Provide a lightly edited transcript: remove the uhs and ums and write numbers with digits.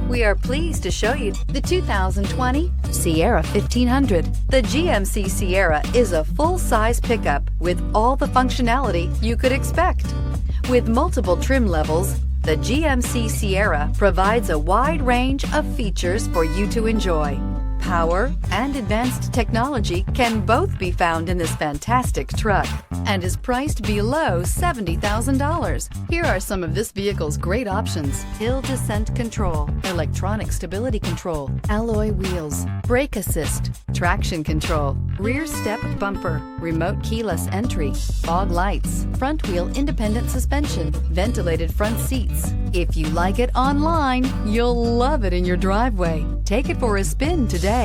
We are pleased to show you the 2020 Sierra 1500. The GMC Sierra is a full-size pickup with all the functionality you could expect. With multiple trim levels, the GMC Sierra provides a wide range of features for you to enjoy. Power and advanced technology can both be found in this fantastic truck and is priced below $70,000. Here are some of this vehicle's great options: hill descent control, electronic stability control, alloy wheels, brake assist, traction control, rear step bumper, remote keyless entry, fog lights, front wheel independent suspension, ventilated front seats. If you like it online, you'll love it in your driveway. Take it for a spin today.